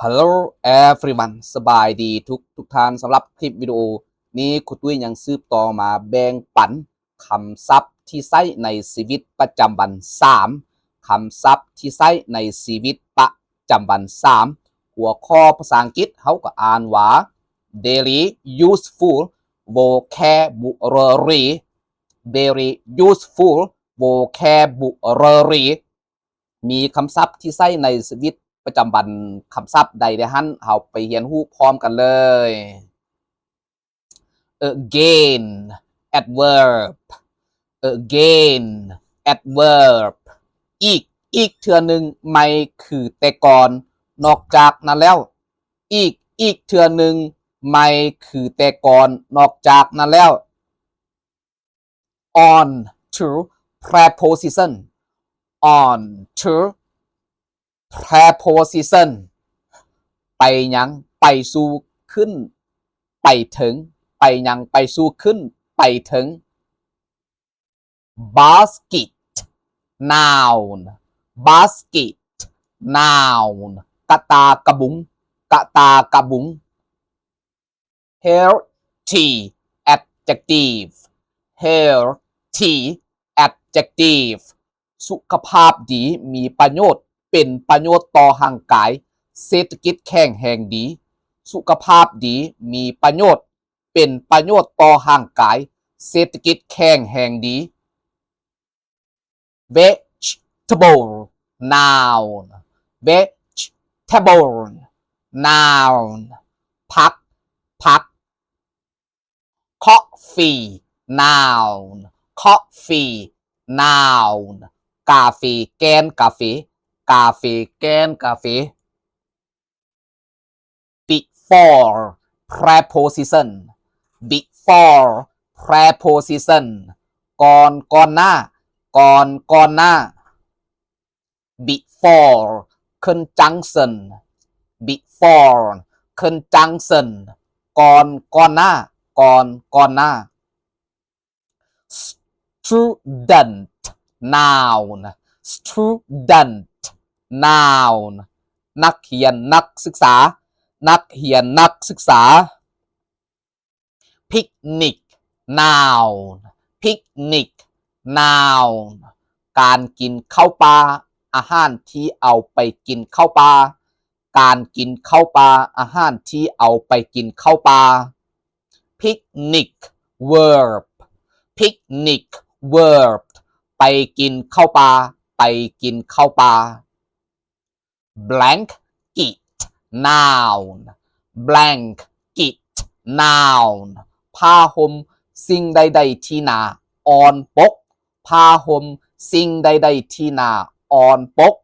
Hello everyone สบายดีทุกท่านสำหรับคลิปวิดีโอนี้ครูตุ้ยยังสืบต่อมาแบ่งปันคำศัพท์ที่ใช้ในชีวิตประจำวัน3คำศัพท์ที่ใช้ในชีวิตประจำวัน3หัวข้อภาษาอังกฤษเฮาก็อ่านว่า daily useful vocabulary daily useful vocabulary มีคำศัพท์ที่ใช้ในชีวิตประจำวันคำศัพท์ใดได้หันเฮาไปเรียนรู้พร้อมกันเลย again adverb again adverb อีกเทื่อนึงไม่คือแต่ก่อนนอกจากนั้นแล้วอีกเทื่อนึงไม่คือแต่ก่อนนอกจากนั้นแล้ว on to preposition on to preposition ไปยังไปสู่ขึ้นไปถึงไปยังไปสู่ขึ้นไปถึง basket noun basket noun กะตากะบุง healthy adjective healthy adjective สุขภาพดีมีประโยชน์เป็นประโยชน์ต่อร่างกายเศรษฐกิจแข็งแรงดีสุขภาพดีมีประโยชน์เป็นประโยชน์ต่อร่างกายเศรษฐกิจแข็งแรงดี vegetable noun vegetable noun ผัก coffee noun coffee noun กาแฟแก้นกาแฟแก้นกาแฟ before preposition before preposition ก่อนหน้า before conjunction before conjunction ก่อนหน้า student noun student noun นักเรียนนักศึกษา picnic noun picnic noun การกินข้าวปลาอาหารที่เอาไปกินข้าวปลาการกินข้าวปลาอาหารที่เอาไปกินข้าวปลา picnic verb picnic verb ไปกินข้าวปลาไปกินข้าวปลา blanket noun blanket noun ผ้าห่มสิ่งใดๆที่หนาอ่อนปกผ้าห่มสิ่งใดๆที่หนาอ่อนปก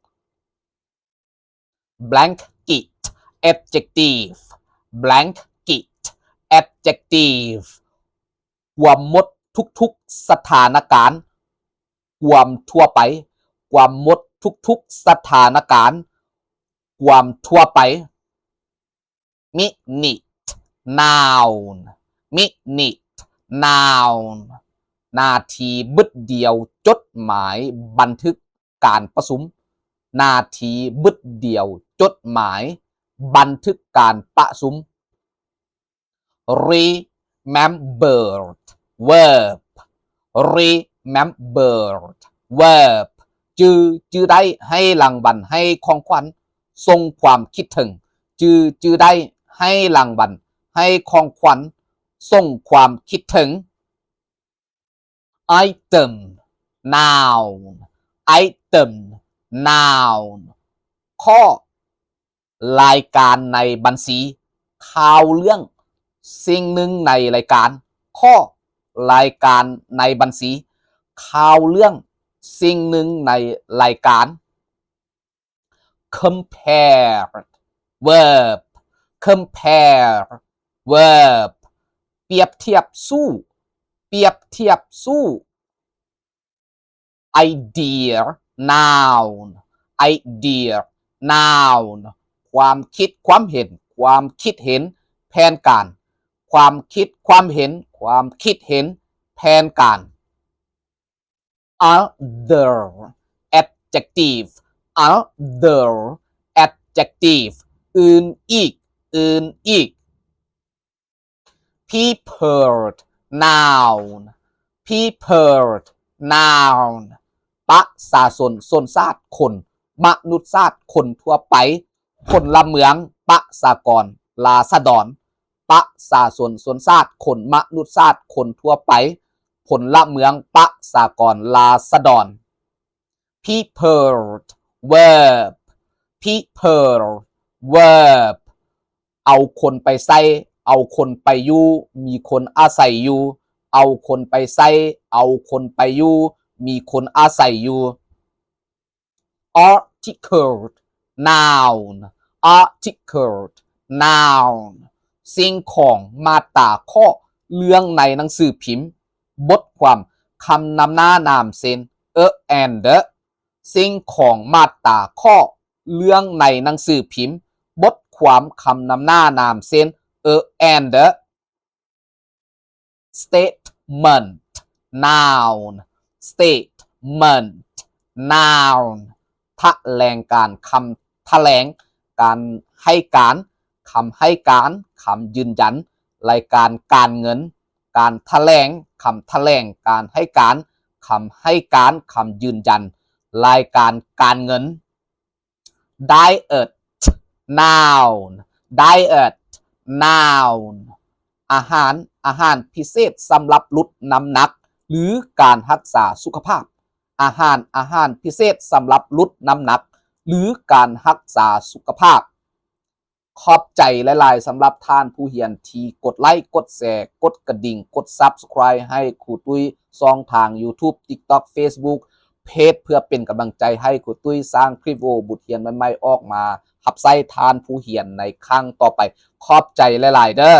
blanket adjective blanket adjective ความหมดทุกๆสถานการณ์ความทั่วไปความหมดทุกๆสถานการณ์ความทั่วไป minute noun minute noun นาทีบึดเดียวจดหมายบันทึกการประชุมนาทีบึดเดียวจดหมายบันทึกการประชุม remembered verb remembered verb จื้อได้ให้รางวัลให้ของขวัญทรงความคิดถึงจื้อได้ให้รางวัลให้ของขวัญทรงความคิดถึง item noun ข้อรายการในบัญชีข่าวเรื่องสิ่งหนึ่งในรายการข้อรายการในบัญชีข่าวเรื่องสิ่งหนึ่งในรายการ compare verb เปรียบเทียบสู้ idea noun ความคิดความเห็นแผนการความคิดความเห็นแผนการ other adjective อื่นอีกอื่นอีก people noun people noun ประชาชนชนชาติคนมนุษยชาติคนทั่วไปคนละเมืองประชากรราษฎรประชาชนชนชาติคนมนุษยชาติคนทั่วไปผลละเมืองประชากรราษฎร people verb people verb เอาคนไปใส่เอาคนไปอยู่มีคนอาศัยอยู่เอาคนไปใส่เอาคนไปอยู่มีคนอาศัยอยู่ article noun article noun สิ่งของมาตราข้อเรื่องในหนังสือพิมพ์บทความคำนำหน้านามเซนand the สิ่งของมาตราข้อเรื่องในหนังสือพิมพ์บทความคำนำหน้านามเซนand the statement noun statement noun แถลงการคำแถลงการให้การคำให้การคำยืนยันรายการการเงินการแถลงคำแถลงการให้การคำให้การคำยืนยันรายการการเงิน diet noun diet noun อาหารพิเศษสำหรับลดน้ำหนักหรือการรักษาสุขภาพอาหารพิเศษสำหรับลดน้ำหนักหรือการรักษาสุขภาพขอบใจหลายๆสำหรับท่านผู้เรียนที่กดไลค์กดแชร์กดกระดิ่งกด Subscribe ให้ครูตุ้ยช่องทาง YouTube TikTok Facebook เพจเพื่อเป็นกำลังใจให้ครูตุ้ยสร้างคลิปวิดีโอบทเรียนใหม่ๆออกมาหับไส้ทานผู้เรียนในครั้งต่อไปขอบใจหลายๆเด้อ